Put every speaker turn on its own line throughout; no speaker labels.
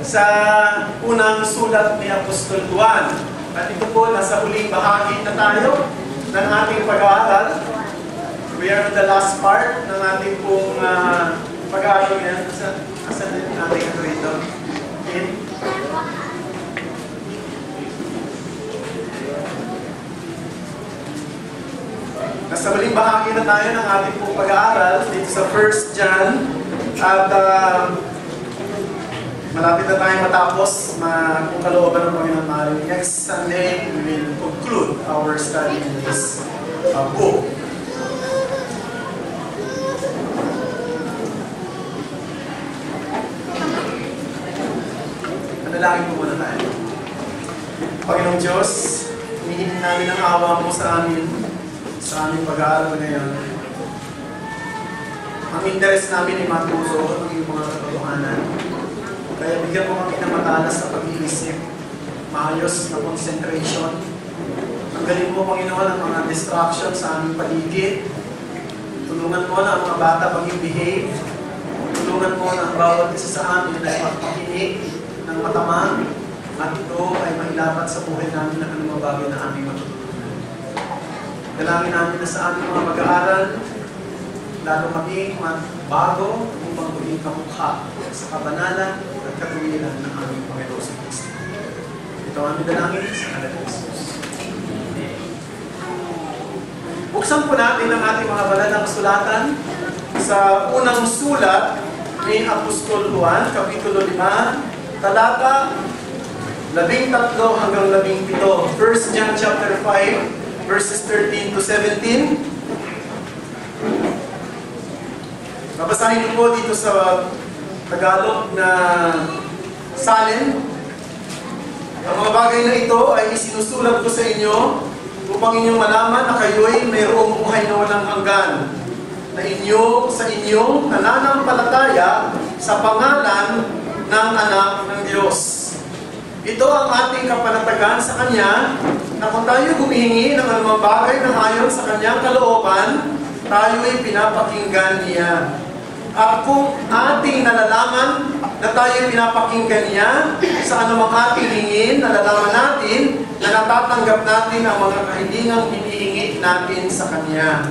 sa unang sulat ni Apostol Juan. At ito po, nasa huling bahagi na tayo ng ating pag-aaral. We are on the last part ng ating pong pag-aaral ngayon. Asan din natin ito rito? Nasa huling bahagi na tayo ng ating pong pag-aaral dito sa 1 John. At malapit na tayo matapos kung kalooban ng Panginoon Mario. Next Sunday, we will conclude our study in this book. Manalangin po muna tayo. Panginoong Diyos, hinihiling namin ang awa mo sa aming pag-aaral ngayon. Ang interest namin ay maturo ng iyong mga katotohanan. Kaya bigyan mo kami ng matalas na pag-iisip, maayos na concentration. Tanggalin mo, Panginoon, ang mga distraction sa aming paligid. Tulungan mo na ang mga bata mag-behave. Tulungan mo na ang bawat isa sa amin ay magpakinig ng matamang at ito ay mailapat sa buhay namin ng anumang bagay na aming matutunan. Dalangin namin na sa aming mga mag-aaral, lalo kami magbago upang maging kamukha sa kabanalan at katuwiran ng aming Panginoon sa Kristo. Ito ang aming dalangin sa ngalan ng Jesus. Buksan po natin ang ating mga banal na kasulatan sa unang sulat ni Apostol Juan, Kapitulo 5, talata 13 hanggang 17. 1 John chapter 5, verses 13 to 17. Babasahin ko po dito sa Tagalog na salin. Ang mga bagay na ito ay isinusulat ko sa inyo upang inyong malaman na kayo'y mayroong buhay na walang hanggan, na sa inyong nananampalataya sa pangalan ng Anak ng Diyos. Ito ang ating kapanatagan sa Kanya, na kung tayo humihingi ng anumang bagay na ayon sa Kanyang kalooban, tayo'y pinapakinggan niya. At kung ating nalalaman na tayo pinapakinggan niya, sa anumang ating hingin, nalalaman natin na natatanggap natin ang mga kahilingang hinihingi natin sa Kanya.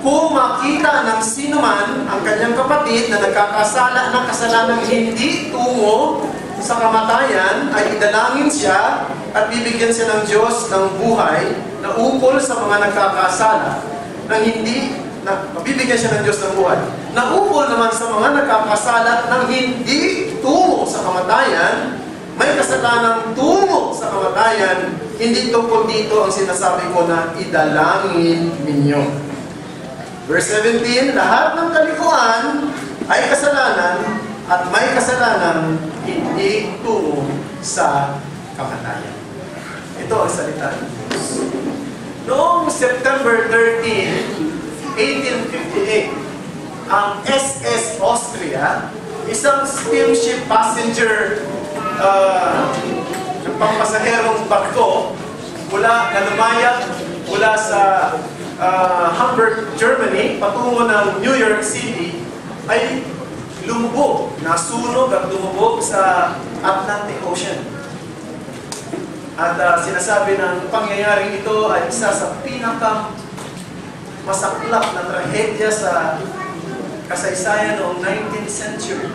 Kung makita ng sino man ang kanyang kapatid na nagkakasala ng kasalanang hindi tungo sa kamatayan, ay idalangin siya at bibigyan siya ng Diyos ng buhay na ukol sa mga nagkakasala ng mabibigyan siya ng Diyos ng buhay. Naupol naman sa mga nagkakasala ng hindi tungo sa kamatayan, may kasalanang tungo sa kamatayan, hindi tungkol dito ang sinasabi ko na idalangin ninyo. Verse 17, lahat ng kalikuan ay kasalanan at may kasalanang hindi tungo sa kamatayan. Ito ang salita ng Diyos. Noong September 13, 1858, ang SS Austria, isang steamship passenger pampasaherong barko na lumayag mula sa Hamburg, Germany, patungo ng New York City, ay lumubog, nasunog at lumubog sa Atlantic Ocean. At sinasabi ng pangyayaring ito ay isa sa masaklap na trahedya sa kasaysayan noong 19th century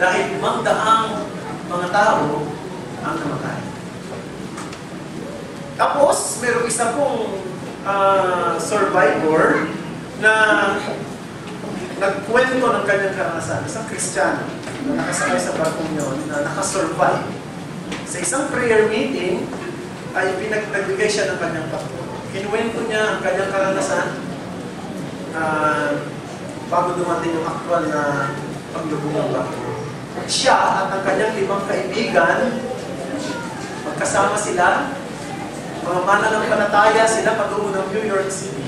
dahil magdaang mga tao ang namatay. Tapos, mayroong isa pong survivor na nagkwento ng kanyang karanasan, isang Kristiyano na nakasakay sa barkong yun, na nakasurvive. Sa isang prayer meeting, ay pinagbigay siya ng kanyang pagtulong. Kinuwento niya ang kanyang karanasan bago dumating yung actual na paglubog ng barko. Siya at ang kanyang 5 kaibigan, magkasama sila, mga mananampalataya sila patungo ng New York City.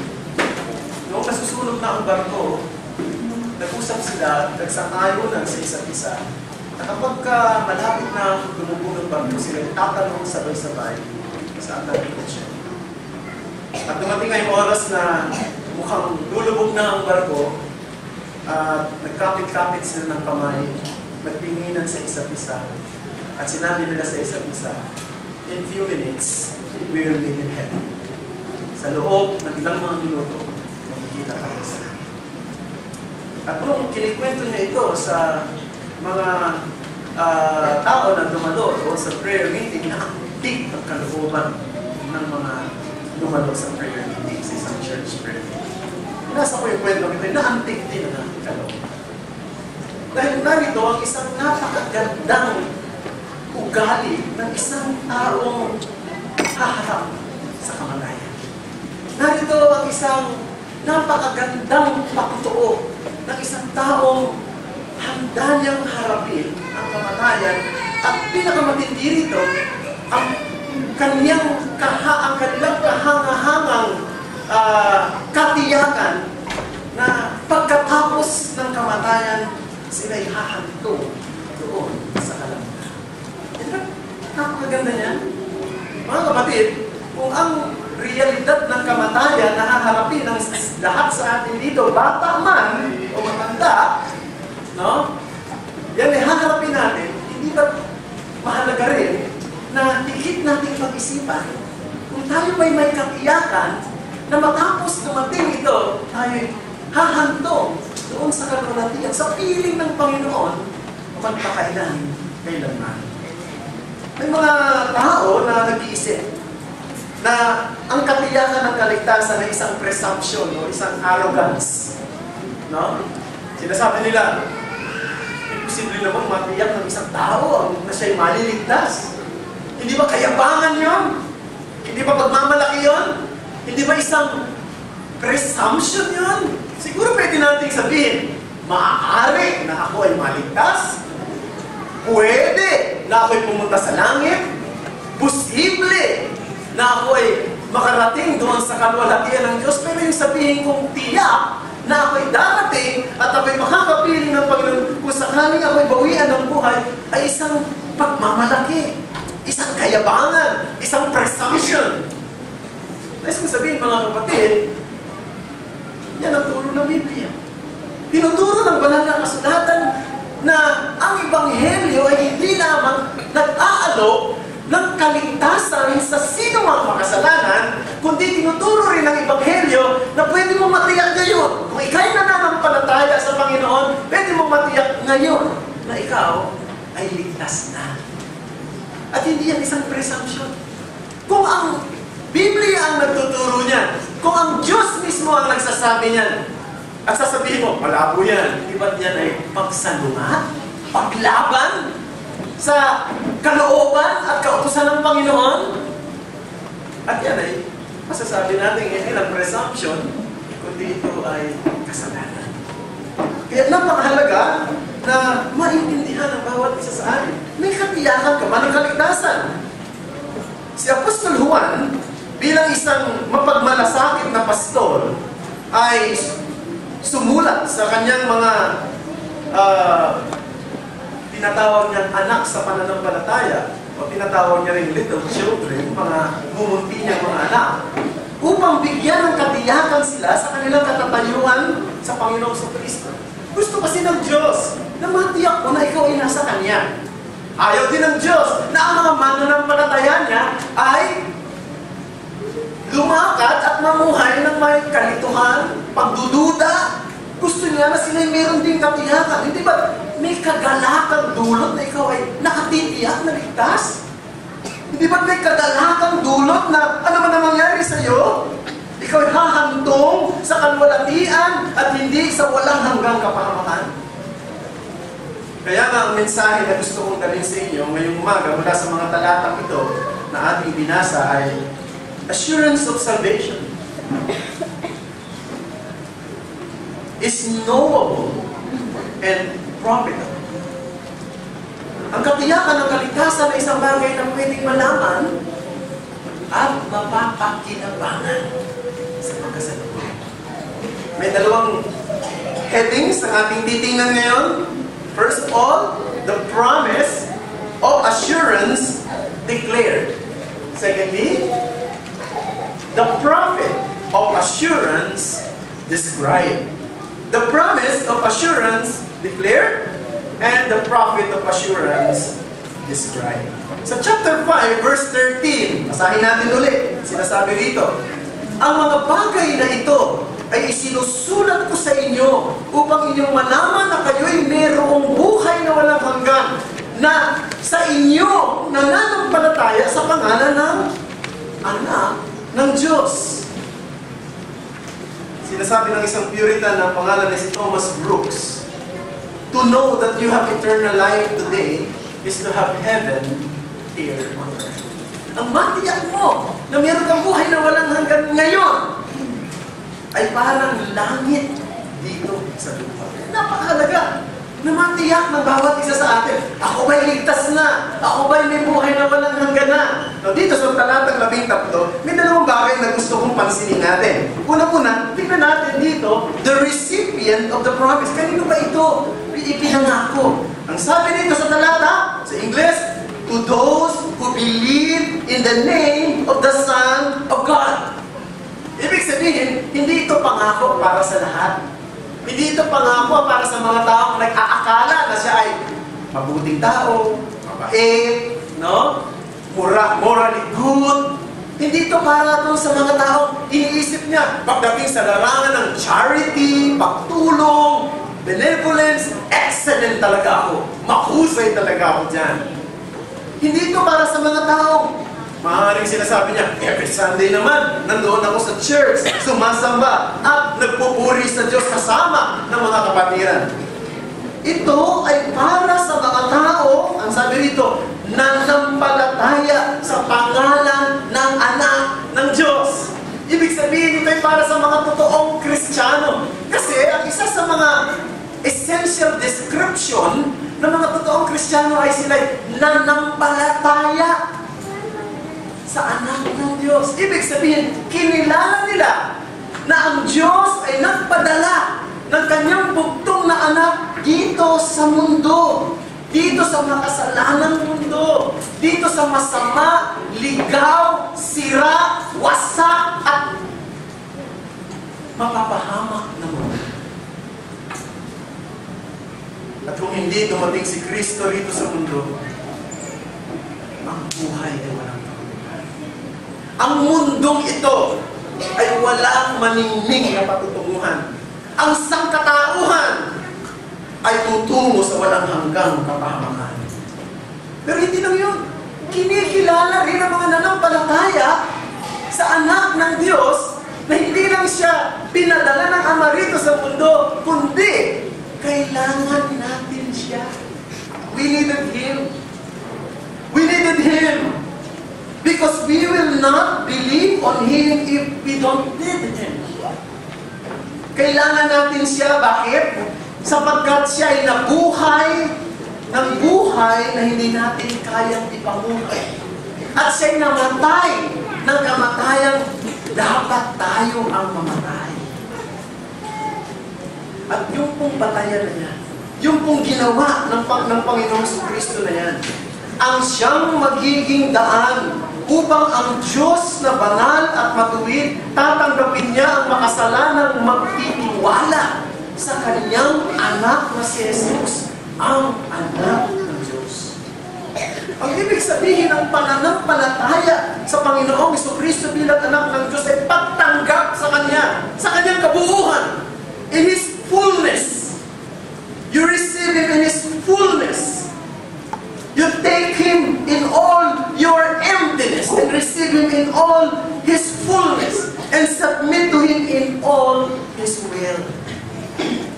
Noong nasusunog na ang barko, nag-usap sila, nagsang-ayunan sa isa't isa. At kapag malapit na lumubog ng barko, sila tatanong sabay-sabay sa Atlantic Ocean. At dumating ngayong oras na mukhang lulubog na ang barko, at nagkapit-kapit sila ng kamay nagtinginan sa isa't isa at sinabi nila sa isa't isa, in few minutes, we will be in heaven. Sa loob ng ilang mga minuto, makikita tayo sa Langit. At nung kinikwento niya ito sa mga tao na dumalo o sa prayer meeting, nakatig ang kalooban ng mga dumalo sa prayer meeting sa isang church prayer meeting. Nasa ko yung kwento nito, naantig din ang kalooban. Dahil narito ang isang napakagandang ugali ng isang taong haharap sa kamatayan. Narito ang isang napakagandang pagtoo ng isang taong handa niyang harapin ang kamatayan at pinakamatindi rito, ang kanilang kahangahangang katiyakan na pagkatapos ng kamatayan, sila'y hahanto doon sa kalangitan. Napakaganda niyan. Mga kapatid, kung ang realidad ng kamatayan na haharapin ng lahat sa atin dito, bata man o matanda, no? Yan ay haharapin natin, hindi ba mahalaga rin na higit nating pag-isipan kung tayo ba'y may katiyakan na matapos dumating ito, tayo hahanto doon sa kalulatian, sa piling ng Panginoon, magpakailan, kailanman. May mga tao na nag-iisip na ang katiyakan ng kaligtasan ay isang presumption o isang arrogance. No? Sinasabi nila, imposible naman matiyak ng isang tao na siya'y maliligtas. Hindi ba kayabangan yun? Hindi ba pagmamalaki yun? Hindi ba isang presumption yun? Siguro pwede natin sabihin, maaari na ako ay maligtas. Pwede na ako'y pumunta sa langit. Posible na ako ay makarating doon sa kalwalhatian ng Diyos. Pero yung sabihin kong tiyak na ako'y darating at ako'y makakapiling ng Panginoon kung sakaling ako'y bawian ng buhay, ay isang pagmamalaki, isang kayabangan, isang presumption. Nais ko sabihin, mga kapatid, yan ang turo ng Biblia. Tinuturo ng banal na kasulatan na ang Ebanghelyo ay hindi lamang nag-aalok ng kaligtasan sa sino mang makasalanan, kundi tinuturo rin ng Ebanghelyo na pwede mong matiyak ngayon. Kung ikaw'y nananampalataya sa Panginoon, pwede mong matiyak ngayon na ikaw ay ligtas na. At hindi yan isang presumption. Kung ang Biblia ang nagtuturo niyan, kung ang Diyos mismo ang nagsasabi niyan, at sasabihin mo, malabo yan, di ba't yan ay pagsalungat, paglaban sa kalooban at kautusan ng Panginoon? At yan ay masasabi natin hindi lang presumption, kundi ito ay kasalanan. Kaya napakahalaga na maintindihan ang bawat isa sa atin. May katiyakan ka ba ng kaligtasan? Si Apostol Juan, bilang isang mapagmalasakit na pastor, ay sumulat sa kanyang mga tinatawag niyang anak sa pananampalataya o tinatawag niya rin little children, mga mumunti niyang mga anak, upang bigyan ng katiyakan sila sa kanilang katatayuan sa Panginoong Kristo. Gusto kasi ng Diyos na matiyak mo na ikaw ay nasa Kanya. Ayaw din ng Diyos na ang mga mananampalataya niya ay lumakad at mamuhay ng may kalituhan, pagdududa. Gusto niya na sila meron din katiyakan. Hindi ba may kagalakang dulot na ikaw ay nakatitiyak na ligtas? Hindi ba may kagalakang dulot na ano man ang mangyari sa iyo? Ikaw ay hahantong sa kalwalatian at hindi sa walang hanggang kapahamakan. Kaya nga ang mensahe na gusto kong dalhin sa inyo ngayong umaga mula sa mga talatang ito na ating binasa ay assurance of salvation is knowable and profitable. Ang katiyakan ng kaligtasan ay isang bagay na pwedeng malaman at mapapakinabangan sa pagkasalukuyan. May dalawang headings ang ating titingnan ngayon. First of all, the promise of assurance declared. Secondly, the prophet of assurance described. The promise of assurance declared. and the prophet of assurance described. Sa chapter 5, verse 13, basahin natin ulit. Sinasabi rito, ang mga bagay na ito ay isinusulat ko sa inyo upang inyong malaman na kayo'y mayroong buhay na walang hanggan na sa inyo nananampalataya sa pangalan ng anak ng Diyos. Sinasabi ng isang Puritan na pangalan ni si Thomas Brooks, to know that you have eternal life today is to have heaven here on earth. Ang matiyak mo na meron kang buhay na walang hanggan ngayon ay parang langit dito sa lupa. Napakahalaga na matiyak ng bawat isa sa atin. Ako ba'y ligtas na? Ako ba'y may buhay na walang hanggan na? So, dito sa talatang 13, may dalawang bagay na gusto kong pansinin natin. Una-una, tingnan natin dito, the recipient of the promise. Kanino ba ito? Ipinangako. Ang sabi dito sa talata, sa English, to those who believe in the name of the Son of God. Ibig sabihin, hindi ito pangako para sa lahat. Hindi ito pangako para sa mga taong nag-aakala na siya ay mabuting tao, mabait, no? Morally good. Hindi ito para doon sa mga taong iniisip niya pagdating sa larangan ng charity, pagtulong, benevolence, excellent talaga ako. Mahusay talaga ako dyan. Hindi ito para sa mga taong maaaring sinasabi niya, every Sunday naman, nandoon ako sa church, sumasamba, at nagpupuri sa Diyos kasama ng mga kapatiran. Ito ay para sa mga tao, ang sabi rito, nanampalataya sa pangalan ng anak ng Diyos. Ibig sabihin, ito ay para sa mga totoong Kristiyano. Kasi ang isa sa mga essential description ng mga totoong Kristiyano ay sila nanampalataya sa anak ng Diyos. Ibig sabihin, kinilala nila na ang Diyos ay nagpadala ng kanyang bugtong na anak dito sa mundo. Dito sa makasalanang mundo. Dito sa masama, ligaw, sira, wasak, at mapapahamak na mundo. At kung hindi dumating si Kristo rito sa mundo, ang buhay ay walang pagkukuhan. Ang mundong ito ay walang maningning na patutunguhan. Ang sangkatauhan ay tutungo sa walang hanggang kapahamakan. Pero hindi lang yun. Kinikilala rin ang mga nanampalataya sa anak ng Diyos na hindi lang siya pinadala ng Ama rito sa mundo, kundi kailangan natin siya. We needed Him. We needed Him. Because we will not believe on Him if we don't need Him. Kailangan natin siya. Bakit? Sapagkat siya ay nabuhay ng buhay na hindi natin kayang ipamuhay. At siya'y namatay ng kamatayang dapat tayo ang mamatay. At yung pong batayan na yan, yung pong ginawa ng Panginoong Kristo na yan, ang siyang magiging daan upang ang Diyos na banal at matuwid, tatanggapin niya ang makasalanang magtitiwala sa kanyang anak na si Jesus, ang anak ng Diyos. Ang ibig sabihin ng pananampalataya sa Panginoong Kristo bilang anak ng Diyos ay pagtanggap sa Kanya, sa Kanyang kabuuan, in His fullness. You receive Him in His fullness. You take Him in all your emptiness and receive Him in all His fullness and submit to Him in all His will.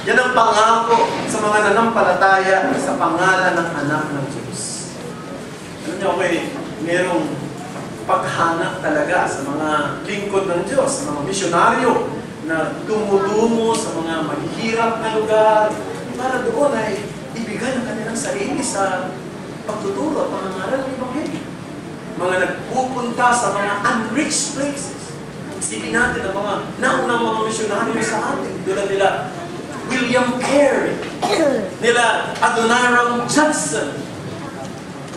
Yan ang pangako sa mga nanampalataya sa pangalan ng anak ng Diyos. Alam niyo, merong paghanap talaga sa mga lingkod ng Diyos, sa mga misyonaryo na tumudungo sa mga mahihirap na lugar para doon ay ibigay ang kanilang sarili sa pagtuturo at pangangaral ng Ebanghelyo. Mga nagpupunta sa mga unreached places. Isipin natin ang mga naunang mga misyonaryo sa atin. Tulad nila William Carey, nila Adoniram Judson,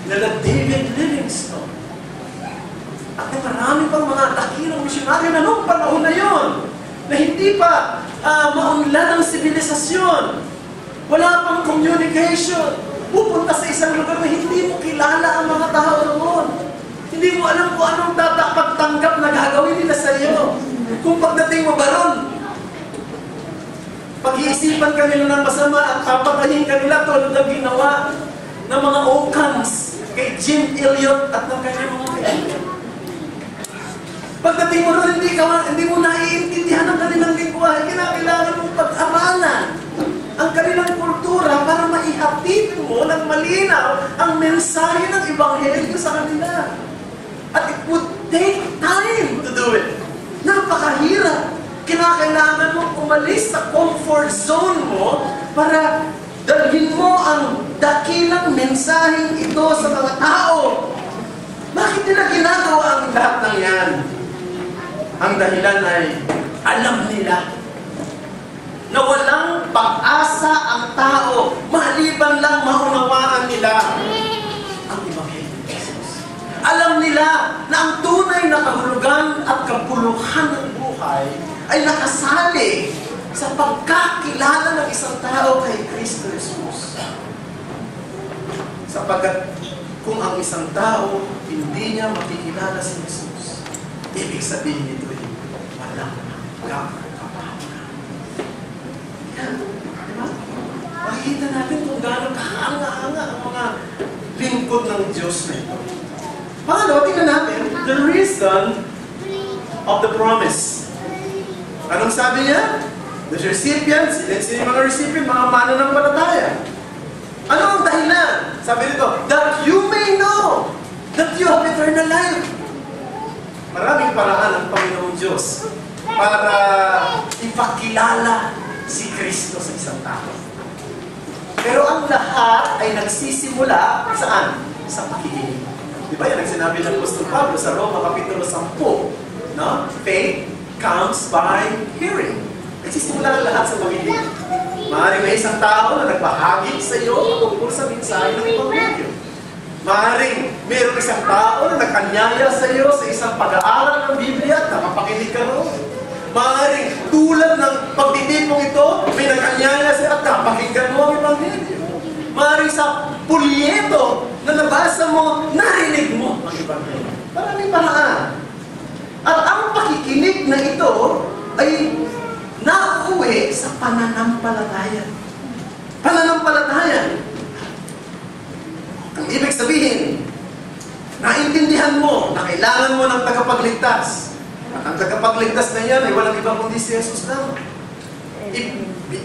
nila David Livingstone. At marami pang mga dakilang misyonaryo na noong panahon na yon na hindi pa maunlad ang sibilisasyon. Wala pang communication. Pupunta sa isang lugar na hindi mo kilala ang mga tao roon. Hindi mo alam kung anong pagtanggap na gagawin nila sa iyo. Kung pagdating mo ba ron, pag-iisipan ka nila ng masama at papatayin ka nila tulad ng ginawa ng mga Occams kay Jim Elliot at ng kanyang mga kaibigan. Pagdating mo ron, hindi mo naiintindihan ang kanilang lingwahe. Kinakailangan mong pag-amalan ang kanilang kultura para maihatid mo ng malinaw ang mensahe ng Ebanghelyo sa kanila. At it would take time to do it. Napakahirap. Kinakailangan mong umalis sa comfort zone mo para dalhin mo ang dakilang mensaheng ito sa mga tao. Bakit nila ginagawa ang lahat ng yan? Ang dahilan ay alam nila na walang pag-asa ang tao maliban lang maunawaan nila ang Ebanghelyo ni Jesus. Alam nila na ang tunay na kahulugan at kabuluhan ng buhay ay nakasali sa pagkakilala ng isang tao kay Kristo Jesus. Sapagkat kung ang isang tao hindi niya makikilala si Jesus, ibig sabihin nito ay walang kapahamakan. Yan, di ba? Makikita natin kung gaano kahanga-hanga ang mga lingkod ng Diyos na ito. Pangalawa, tingnan natin the reason of the promise. Anong sabi niya? The recipients, sino yung mga recipient? Mga mananampalataya. Ano ang dahilan? Sabi nito, that you may know that you have eternal life. Maraming paraan ang Panginoong Diyos para ipakilala si Kristo sa isang tao. Pero ang lahat ay nagsisimula saan? Sa pakikinig. Di ba yan ang sinabi ng Apostol Pablo sa Roma Kapitulo 10? No? Faith comes by hearing. Nagsisimula ang lahat sa pakikinig. Maaaring may isang tao na nagbahagi sa iyo tungkol sa mensahe ng Ebanghelyo. Maaaring mayroong isang tao na nagkanyaya sa iyo sa isang pag-aaral ng Biblia at nakapakinig ka roon. Maaaring tulad ng pagtitipong ito, may nagkanyaya sa iyo at napakinggan mo ang Ebanghelyo. Maaaring sa pulyeto na nabasa mo, narinig mo ang Ebanghelyo. Maraming paraan. At ang pakikinig na ito ay nauwi sa pananampalataya. Pananampalataya. Ang ibig sabihin, naintindihan mo na kailangan mo ng tagapagligtas. At ang tagapagligtas na yan ay walang iba kundi si Jesus lang.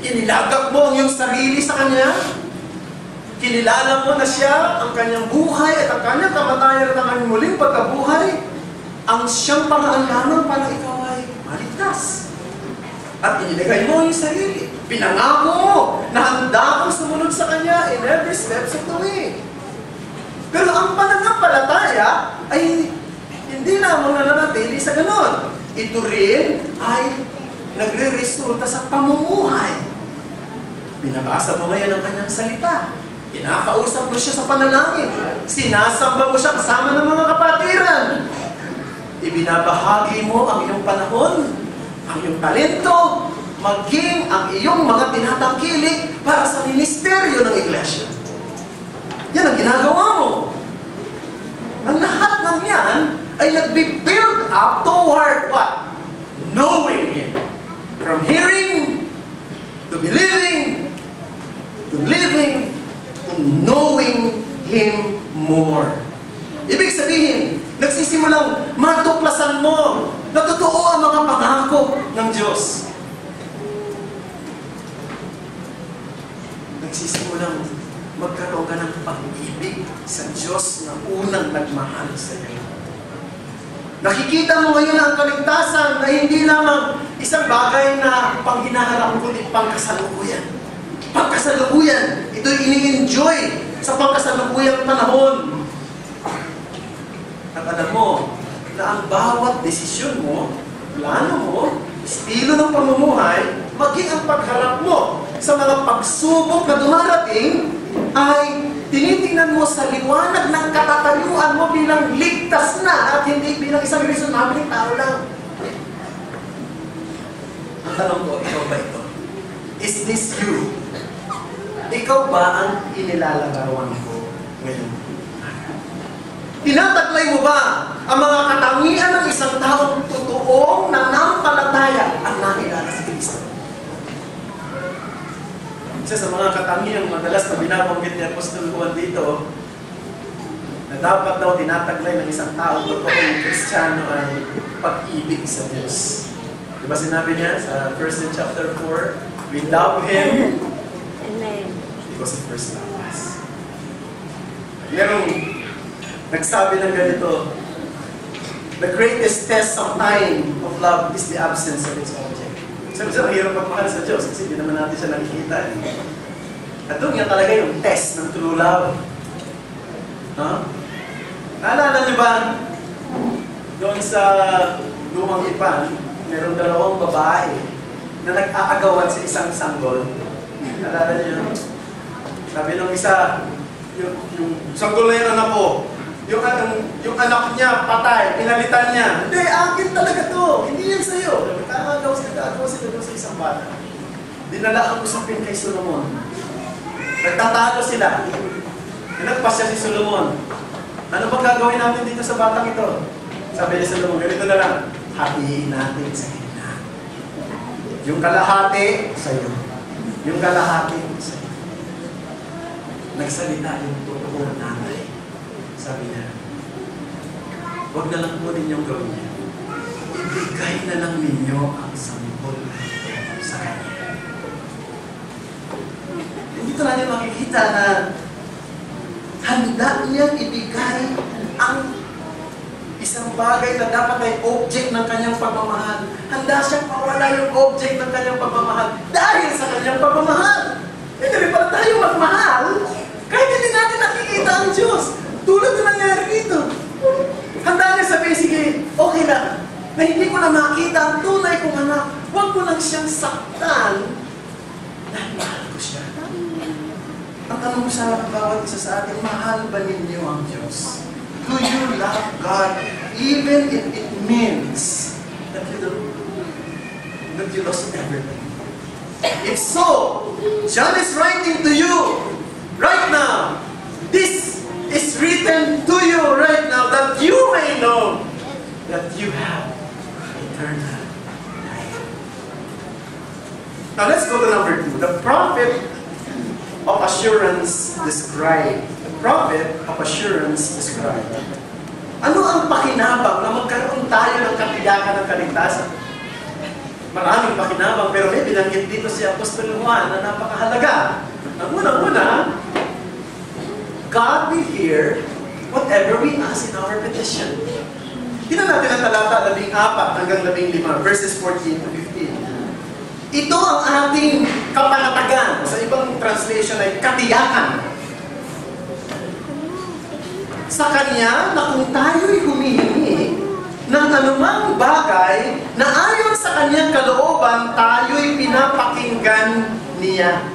Inilagak mo ang iyong sarili sa Kanya. Kinilala mo na Siya, ang Kanyang buhay at ang Kanyang kamatayan at ang Kanyang muling pagkabuhay. Ang siyang paraan lamang para ikaw ay maligtas. At inilagay mo yung sarili. Pinangako mo na handa kang sumunod sa Kanya in every steps of the way. Pero ang pananampalataya ay hindi lamang nananatili sa ganon. Ito rin ay nagre-resulta sa pamumuhay. Binabasa mo ngayon ang Kanyang salita. Kinakausap mo siya sa panalangin. Sinasamba mo siya kasama ng mga kapatiran. Ibinabahagi mo ang iyong panahon, ang iyong talento, maging ang iyong mga tinatangkilik para sa ministeryo ng iglesia. Yan ang ginagawa mo. Ang lahat ng yan ay nagbi-build up toward what? Knowing Him. From hearing, to believing, to living, to knowing Him more. Ibig sabihin, nagsisimulang matuklasan mo na totoo ang mga pangako ng Diyos. Nagsisimulang magkaroon ka ng pag-ibig sa Diyos na unang nagmahal sa iyo. Nakikita mo ngayon ang kaligtasan na hindi lamang isang bagay na panghinaharap kundi pangkasalukuyan. Pangkasalukuyan, ito'y ini-enjoy sa pangkasalukuyang panahon. At alam mo na ang bawat desisyon mo, plano mo, estilo ng pamumuhay, maging ang pagharap mo sa mga pagsubok na dumarating, ay tinitingnan mo sa liwanag ng katatayuan mo bilang ligtas na at hindi bilang isang reasonabling tao lang. Ang tanong ko, ikaw ba ito? Is this you? ikaw ba ang inilalarawan ko ngayon? Tinataglay mo ba ang mga katangian ng isang taong totoong nanampalataya ang nakilala si Kristo? Isa sa mga katangian madalas na binabanggit ni Apostol Juan dito, na dapat daw tinataglay ng isang taong totoong Kristiyano ay pag-ibig sa Diyos. Diba sinabi niya sa 1 chapter 4, we love Him because He first loved us. Merong nagsabi ng ganito, the greatest test of time of love is the absence of its object. Sabi siya, mahirap magmahal sa Diyos kasi hindi naman natin siya nakikita. At doon nga talaga yung test ng true love. Huh? Naalala niyo ba, doon sa lumang Ipan, meron dalawang babae na nag-aagawan sa isang sanggol. Naalala niyo? Sabi nung isa, yung sanggol na yung anak ko, yung anak niya, patay, pinalitan niya. Hindi, akin talaga to. Hindi yan sa'yo. Nagkakagawa sila doon sa isang bata. Dinala ang usapin kay Solomon. Nagtatalo sila. Nagpas siya si Solomon. Ano ba gagawin natin dito sa batang ito? Sabi ni Solomon, ganito na lang. Hatiin natin sa gitna. Yung kalahati, sa'yo. Yung kalahati, sa'yo. Nagsalita yung totoo nanay. Sabi niya, huwag na lang po ninyong gawin niya. Ibigay na lang ninyo ang sampol sa kanya. Dito natin makikita na handa niyang ibigay ang isang bagay na dapat ay object ng kanyang pagmamahal. Handa siyang mawala yung object ng kanyang pagmamahal dahil sa kanyang pagmamahal. Hindi rin pala tayo magmahal kahit hindi natin nakikita ang Diyos. Tulad na nangyari dito. Handa niya sabihin, sige, okay lang. Na hindi ko na makita ang tunay kong anak. Huwag ko lang siyang saktan dahil mahal ko siya. Ang tanong ko sa bawat isa sa atin, mahal ba ninyo ang Diyos? Do you love God even if it means that you lost everything? If so, John is writing to you right now. This is written to you right now that you may know that you have eternal life. Now let's go to number 2. The prophet of assurance described. The prophet of assurance described. Ano ang pakinabang na magkaroon tayo ng katiyakan ng kaligtasan? Maraming pakinabang, pero may binanggit dito si Apostol Juan na napakahalaga. Ang unang-una, God will hear whatever we ask in our petition. Tingnan natin ang talata 14 hanggang 15, verses 14 to 15. Ito ang ating kapanatagan. Sa ibang translation ay katiyakan. Sa Kanya na kung tayo'y humihingi ng anumang bagay na ayon sa Kanyang kalooban, tayo'y pinapakinggan Niya.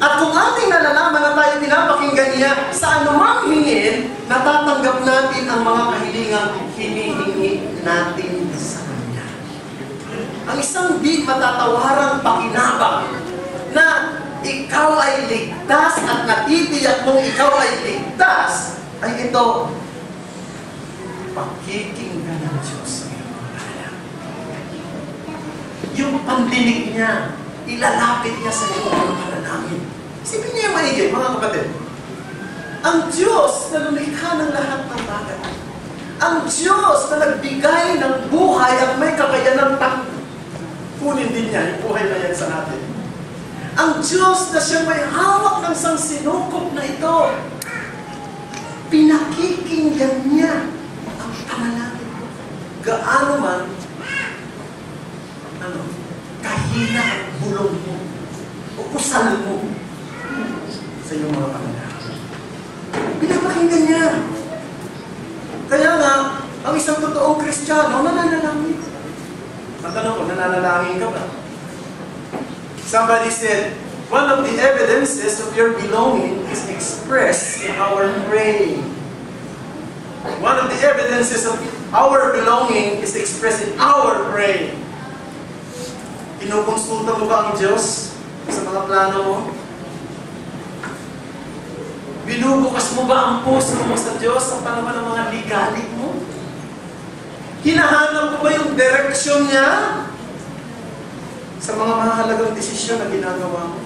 At kung ating nalalaman na tayo pinapakinggan niya sa anumang hingin, natatanggap natin ang mga kahilingang hinihingi natin sa Kanya. Ang isang di matatawarang pakinabang na ikaw ay ligtas at natitiyak mong ikaw ay ligtas, ay ito, pakikinggan ng Diyos sa iyong pangalan. Yung pandinig niya, ilalapit niya sa iyo ang panalangin. Isipin niya yung maigay, mga kapatid. Ang Diyos na lumikha ng lahat ng bagay. Ang Diyos na nagbigay ng buhay at may kakayanang kunin din niya yung buhay na yan sa natin. Ang Diyos na siyang may hawak ng isang sinukop na ito. Pinakikinggan niya ang panalangin mo. Gaano man, kahina ang bulong mo o kusal mo sa iyong mga panalangin. Pinapakinggan niya. Kaya nga, ang isang totoong Kristiyano, nananalangin. Ang tanong ko, nananalangin ka ba? Somebody said, one of the evidences of your belonging is expressed in our praying. One of the evidences of our belonging is expressed in our praying. Kinukonsulta mo ba ang Diyos sa mga plano mo? Binubukas mo ba ang puso mo sa Diyos sa panahon ng mga ligalig mo? Hinahanap mo ba yung direksyon niya sa mga mahalagang desisyon na ginagawa mo?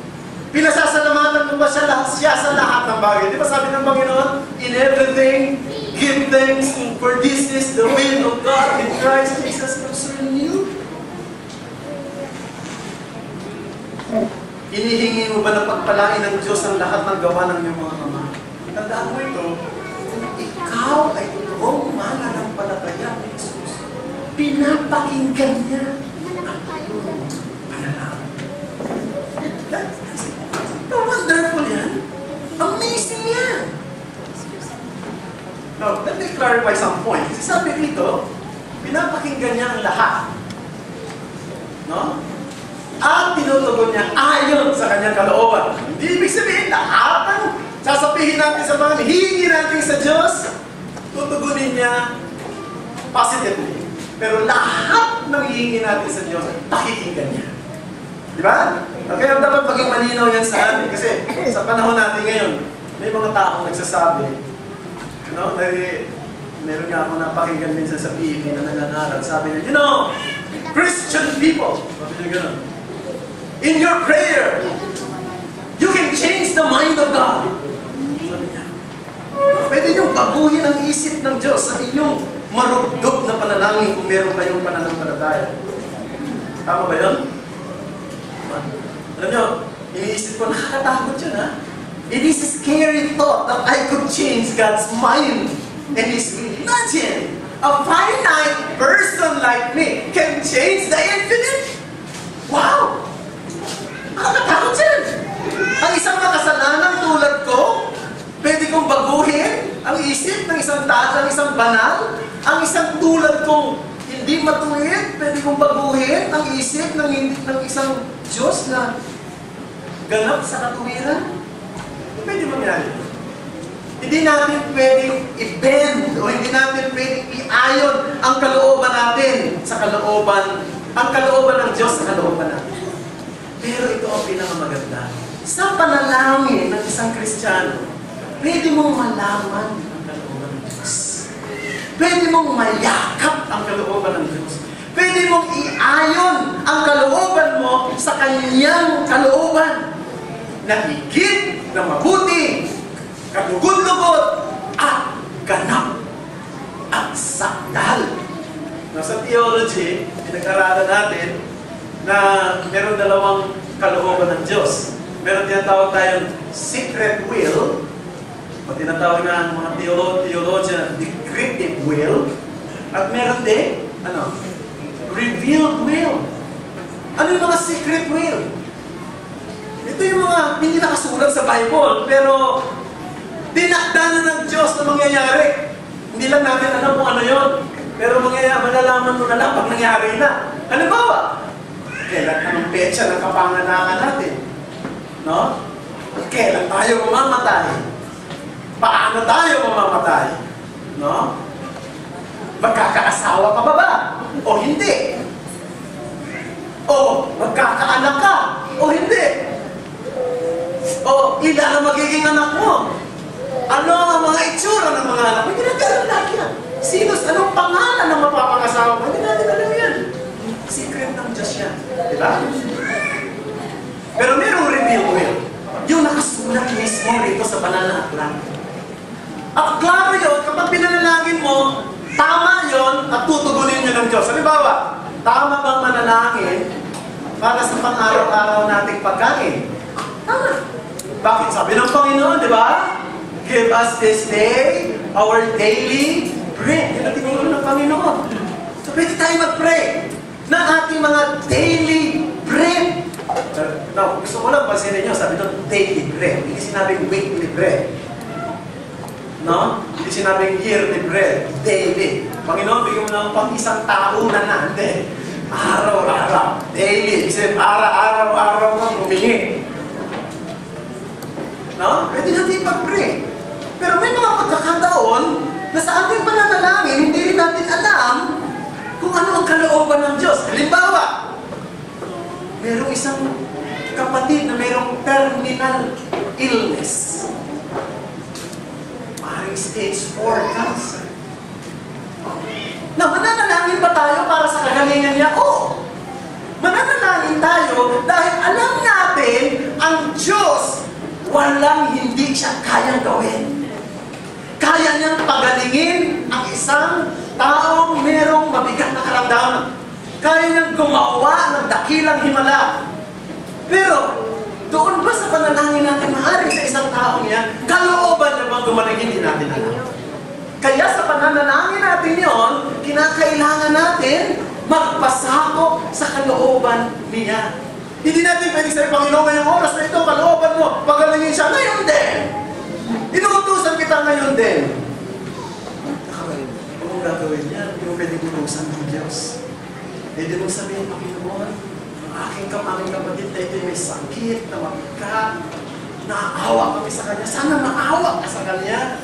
Pinasasalamatan mo ba siya sa lahat ng bagay? Di ba sabi ng Panginoon, in everything, give thanks, for this is the will of God in Christ Jesus concerning you. Hinihingi mo ba na pagpalain ng Diyos ang lahat ng gawa ng iyong mga ama? Tandaan mo ito, ikaw ay totoong mananampalataya ni Jesus. Pinapakinggan niya ang iyong panalangin. Wonderful yan. Amazing yan. Now, let me clarify some points. Kasi sabi dito, pinapakinggan niya ang lahat. No? At tinutugon niya ayon sa kanyang kalooban. Hindi ibig sabihin, lahat ang sasabihin natin sa mga hihingi natin sa Diyos, tutugunin niya positively. Pero lahat ng hihingi natin sa Diyos, pakikinggan niya. Di ba? Kaya dapat maging malinaw yan sa atin. Kasi sa panahon natin ngayon, may mga taong nagsasabi, no? Meron nga ako napakinggan minsan sa PEP na nangangaral. Sabi niya, you know, Christian people, sabi niya gano'n, in your prayer, you can change the mind of God. Sabi niya, pwede niyong baguhin ang isip ng Diyos sa inyong marugdog na panalangin kung meron kayong pananampalataya. Tama ba yun? Alam niyo, iniisip ko, nakakatakot yun, ha? It is a scary thought that I could change God's mind and His will. Imagine, a finite person like me can change the infinite? Wow! Nakakatakot yan! Ang isang makasalanan tulad ko, pwede kong baguhin ang isip ng isang tao, ng isang banal. Ang isang tulad kong hindi matuwid, pwede kong baguhin ang isip ng isang Diyos na ganap sa katuwiran. Pwede mangyari. Hindi natin pwedeng i-bend o hindi natin pwedeng i-ayon ang kalooban natin sa kalooban, ang kalooban ng Diyos sa kalooban natin. Pero ito ang pinakamaganda. Sa panalangin ng isang Kristiyano, pwede mong malaman ang kalooban ng Diyos. Pwede mong mayakap ang kalooban ng Diyos. Pwede mong i-ayon ang kalooban mo sa Kanyang kalooban na higit, na mabuti, kalugod-lugod, at ganap at sakdal. Sa theology, pinag-aralan natin na meron dalawang kalooban ng Diyos. Meron tinatawag tayong secret will, o tinatawag na ang mga theologian, decretive will, at meron din, revealed will. Ano yung mga secret will? Ito yung mga hindi nakasulat sa Bible, pero tinakda na ng Diyos na mangyayari. Hindi lang natin alam kung ano yun, pero malalaman mo na lang pag nangyari na. Halimbawa, kailan anong petsa ng kapanganakan natin? No? Kailan tayo mamamatay? Paano tayo mamamatay? No? Magkakaasawa ka ba? O hindi? O magkakaanak ka? O hindi? O ilan ang magiging anak mo? Ano ang mga itsura ng mga anak mo? Hindi natin alam lahat yan. Anong pangalan ng mapapangasawa mo? Hindi natin alam yan. Secret ng Diyos yan. Diba? Pero merong reveal will. Yung nakasulat mismo rito sa banal na aklat. At klaro yun, kapag pinanalangin mo, tama yun at tutugunin nyo ng Diyos. Halimbawa, tama bang manalangin para sa pang-araw-araw nating pagkain? Tama. Bakit? Sabi ng Panginoon, di ba? Give us this day our daily bread. Yan ang tinuro ng Panginoon. So pwede tayo mag-pray ng ating mga daily bread. Now, gusto ko lang pansinin nyo, sabi doon, daily bread. Hindi sinabing weekly bread. No? Hindi sinabing yearly bread. Daily. Panginoon, bigyan mo lang pang isang tao na hindi. Araw-araw. Daily. Kasi araw-araw kang humingi. No? Pwede natin pag-pray. Pero may mga pagkakataon na sa ating pananalangin, hindi rin natin alam kung ano ang kalooban ng Diyos. Halimbawa, mayroong isang kapatid na mayroong terminal illness. stage 4 cancer. Na mananalangin ba tayo para sa kagalingan niya? Oo. Mananalangin tayo dahil alam natin ang Diyos walang hindi siya kayang gawin. Kaya niyang pagalingin ang isang taong merong mabigat na karamdaman. Kaya niyang gumawa ng dakilang himala. Pero, doon ba sa panalangin natin maaari sa isang taong yan, kalooban niya bang gumaling, hindi natin alam. Kaya sa pananalangin natin yon, kinakailangan natin magpasakop sa kalooban niya. Hindi natin pwedeng sabi, Panginoon, ngayong oras na ito, kalooban mo, pagalingin siya ngayon din. Inuutusan kita ngayon din. Huwag mong gagawin yan, hindi mo pwedeng utusan ng Diyos. Pwede mong sabihin, Panginoon, aming kapatid na ito may sakit, na mabigat, naawa kami sa Kanya. Sana maawa ka sa Kanya.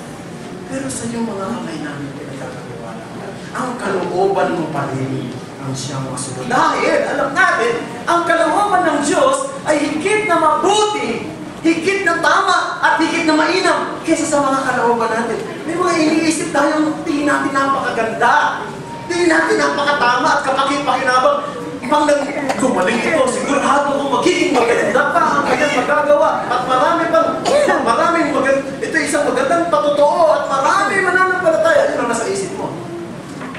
Pero sa iyong mga kamay namin pinagkakagawa namin. Ang kalooban mo pa rin ang siyang masunod. Dahil, alam natin, ang kalooban ng Diyos ay higit na mabuti, higit na tama, at higit na mainam kaysa sa mga kalooban natin. May mga iniisip tayong tingin natin napakaganda, tingin natin napakatama at kapaki-pakinabang. Pag gumaling ito, sigurado kung magiging maganda pa ang kanyang magagawa. At maraming maganda. Ito isang magandang patotoo at marami mananampalataya. Yun ang nasa isip mo.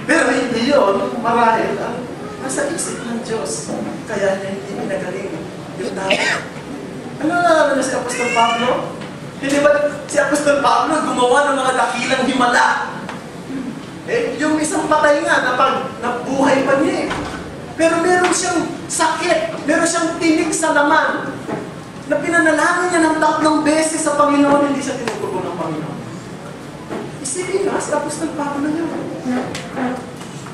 Pero hindi yun, marahil ang nasa isip ng Diyos. Kaya niya hindi pinagaling yung tao. Ano na si Apostol Pablo? Hindi ba si Apostol Pablo gumawa ng mga dakilang himala? Yung isang patay nga na pag nabuhay pa niya Pero meron siyang sakit, meron siyang tinik sa laman na pinanalangin niya ng 3 beses sa Panginoon, hindi siya tinutugon ng Panginoon. Isipin nga, si Apostol Pablo niyo.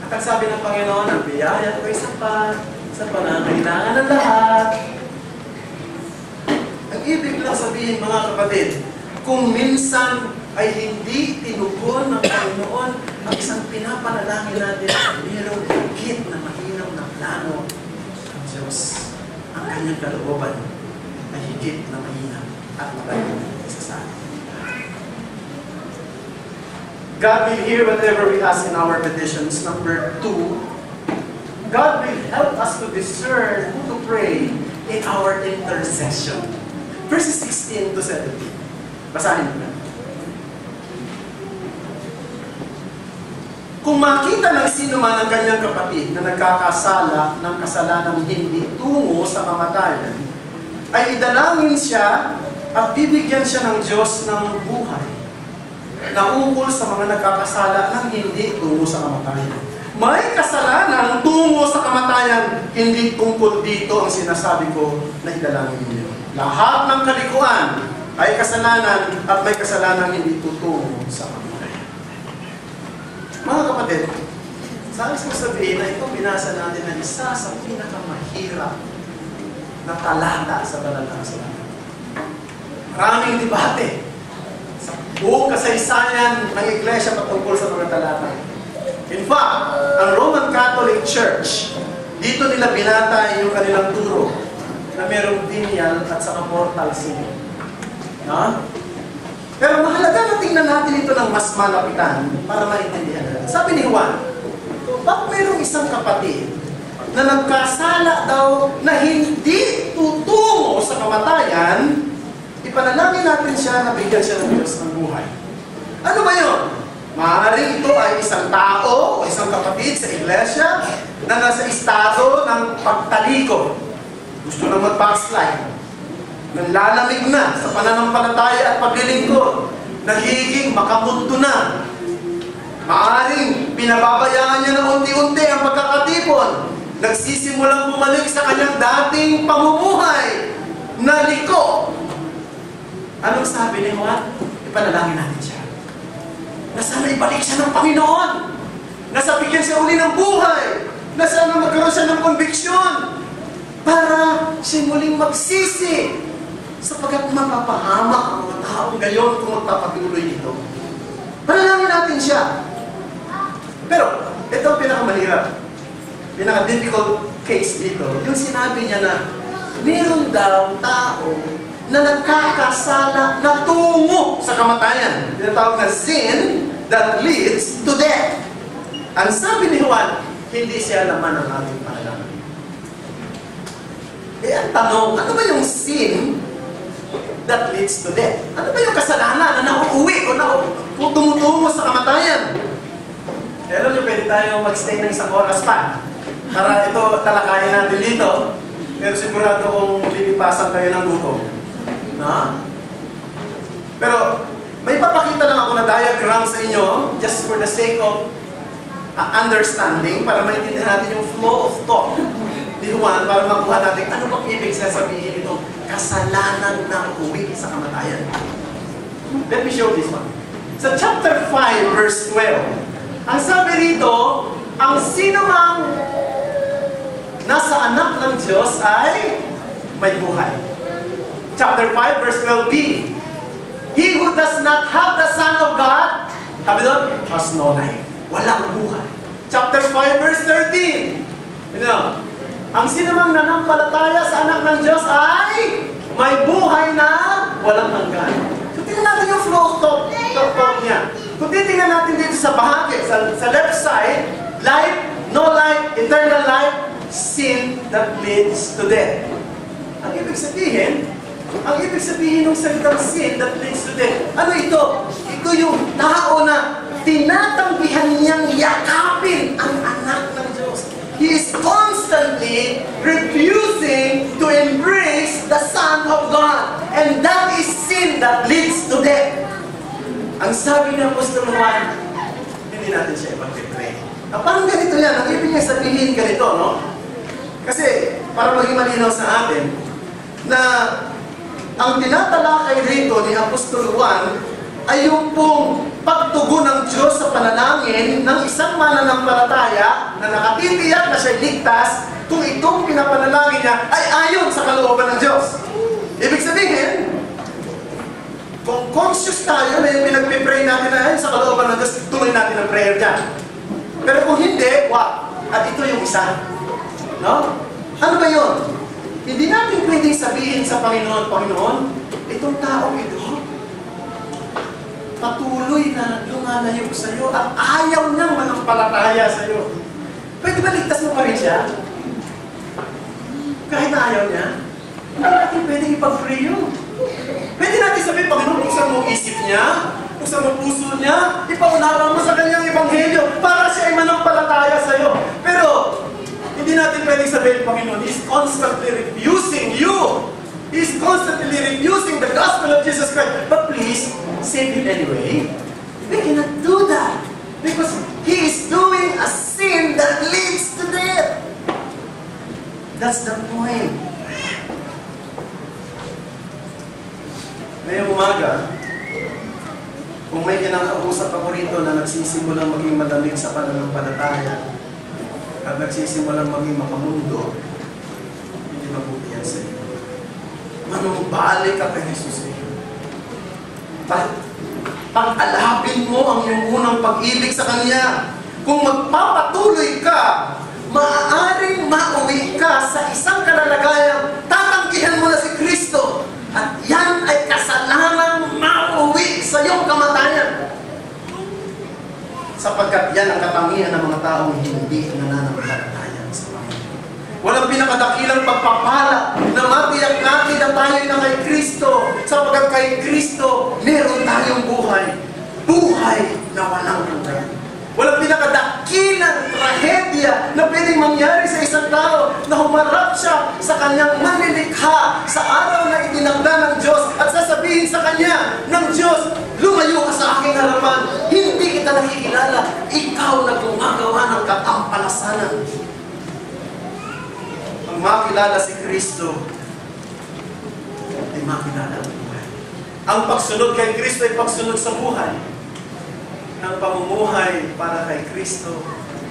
At ang sabi ng Panginoon, ang biyaya ko ay sapat sa panangailangan ng lahat. Ang ibig lang sabihin, mga kapatid, kung minsan ay hindi tinugon ng Panginoon ang isang pinapanalangin natin, mayroong higit na mahirap na plano ng Diyos. Ang kanyang kalooban ay higit na mahirap at magaling sa atin. God will hear whatever we ask in our petitions. Number 2, God will help us to discern who to pray in our intercession. Verses 16 to 17. Basahin mo na. Kung makita ng sino man ang kanyang kapatid na nagkakasala ng kasalanang hindi tungo sa kamatayan, ay idalangin siya at bibigyan siya ng Diyos ng buhay na ukol sa mga nagkakasala ng hindi tungo sa kamatayan. May kasalanan tungo sa kamatayan, hindi tungkol dito ang sinasabi ko na idalangin niyo. Lahat ng kalikuan ay kasalanan at may kasalanan hindi tutungo sa kamatayan. Mga kapatid, sa alis ko sabihin na itong binasa natin na isa sa pinakamahirap na talata sa banal na kasalanan. Maraming debate sa buong kasaysayan ng Iglesia patungkol sa mga talata. In fact, ang Roman Catholic Church, dito nila binatay yung kanilang turo na merong venial at saka mortal sin. Pero mahalaga na tingnan natin ito ng mas malapitan para maintindihan natin. Sabi ni Juan, bakit mayroong isang kapatid na nagkasala daw na hindi tutungo sa kamatayan, ipanalangin natin siya na bigyan siya ng Diyos ng buhay. Ano ba yun? Maaaring ito ay isang tao o isang kapatid sa iglesia na nasa estado ng pagtalikod. Gusto na mag-backslide. Nanlalamig na sa pananampalataya at paglilingkod. Nagiging makamundo na. Maaaring pinababayaan niya ng unti-unti ang pagkakatipon. Nagsisimulang bumalik sa kanyang dating pamumuhay na liko. Anong sabi ni Juan? Ipanalangin natin siya. Na sana ibalik siya ng Panginoon. Na sa bigyan siya uli ng buhay. Na sana magkaroon siya ng konviksyon. Para siya muling magsisi. Sapagat mapapahamak ang mga taong gayon kung magpapatuloy ito. Panalangin natin siya. Pero, ito ang pinakamahirap. Pinaka-difficult case dito. Yung sinabi niya na meron daw tao na nagkakasala na tungo sa kamatayan. Tinatawag na sin that leads to death. Ang sabi ni Juan, hindi siya laman ng ating panalangin. Ang tanong, ano ba yung sin that leads to death? Ano ba yung kasalanan na nauuwi o tumutungo sa kamatayan? Alam nyo, pwede tayo mag-stay ng isang oras pa para ito talakayin natin dito. Pero sigurado kung lilipasan kayo ng gutom. Pero may papakita lang ako na diagram sa inyo just for the sake of understanding, para maintindihan natin yung flow of thought ni Juan, para makuha natin ano bang ibig sabihin itong kasalanan na uwi sa kamatayan. Let me show this one. Sa chapter 5 verse 12, ang sabi rito, ang sino mang nasa anak ng Diyos ay may buhay. Chapter 5 verse 12b, he who does not have the Son of God, sabi doon, has no life. Walang buhay. Chapter 5 verse 13, ang sino mang nanampalataya sa anak ng Diyos ay may buhay na walang hanggan. So tingnan natin yung flow of thought niya. Kung titingnan natin dito sa bahagi, sa left side, life, no life, eternal life, sin that leads to death. Ang ibig sabihin ng salitang sin that leads to death, ano ito? Ito yung tao na tinatanggihan niyang yakapin ang anak ng Diyos. He is constantly refusing to embrace the Son of God. And that is sin that leads to death. Ang sabi ng Apostol Juan, hindi natin siya ipag-pray. Parang ganito yan. Ang ibig niya sabihin ganito, no? Kasi, para maging malinaw sa atin, na ang tinatalakay rito ni Apostol Juan ay yung pong pagtugon ng Diyos sa panalangin ng isang mananampalataya na nakatitiyak na siya ligtas kung itong pinapanalangin niya ay ayon sa kalooban ng Diyos. Ibig sabihin, kung conscious tayo na yung pinagpipray natin na ayon sa kalooban ng Diyos, tuloy natin ang prayer dyan. Pero kung hindi, at ito yung isa. No? Ano ba yun? Hindi natin pwedeng sabihin sa Panginoon, Panginoon, itong taong ito, patuloy na lumalayo sa iyo at ayaw niyang manampalataya sa iyo. Pwede ba ligtas mo pa rin siya? Kahit na ayaw niya? Hindi natin pwedeng ipag-pray yun. Pwede natin sabihin, Panginoon, buksan mo isip niya, buksan mo puso niya, ipaunawa mo sa kanyang ebanghelyo para siya ay manampalataya sa iyo. Pero, hindi natin pwedeng sabihin, Panginoon, He's constantly refusing you. He's constantly refusing the gospel of Jesus Christ. But please, save him anyway. We cannot do that. Because he is doing a sin that leads to death. That's the point. Ngayong umaga, kung may kinakausap ako rito na nagsisimulang maging madamig sa pananampalataya at nagsisimulang maging makamundo, hindi mabuti yan sa iyo. Manumbalik ka kay Jesus. Pag-alapin mo ang iyong unang pag-ibig sa Kanya. Kung magpapatuloy ka, maaaring mauwi ka sa isang kalalagayang tatanggihan mo na si Kristo. At yan ay kasalanang mauwi sa iyong kamatayan. Sapagkat yan ang katangian ng mga taong hindi nananampalataya sa Panginoon. Walang pinakadakilang pagpapala na matiyak natin na tayo na kay Kristo. Sapagkat kay Kristo, meron tayong buhay. Buhay na walang hanggan. Walang pinakadakilang trahedya na pwedeng mangyari sa isang tao na humarap siya sa kanyang manilikha sa araw na itinakda ng Diyos at sasabihin sa kanya ng Diyos, lumayo ka sa aking harapan. Hindi kita nakikilala. Ikaw na gumagawa ng katampalasanan. Ang makilala si Kristo ay makilala ang buhay. Ang pagsunod kay Kristo ay pagsunod sa buhay. Ang pamumuhay para kay Kristo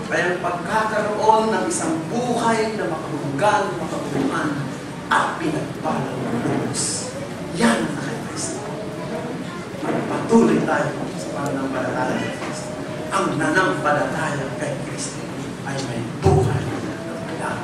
ay ang pagkakaroon ng isang buhay na makahulugan, makabuhan, at pinagpalang ng Diyos. Yan na kay Kristo. Patuloy tayo sa pananampalataya kay Kristo. Ang nanampalataya kay Kristo ay may buhay na walang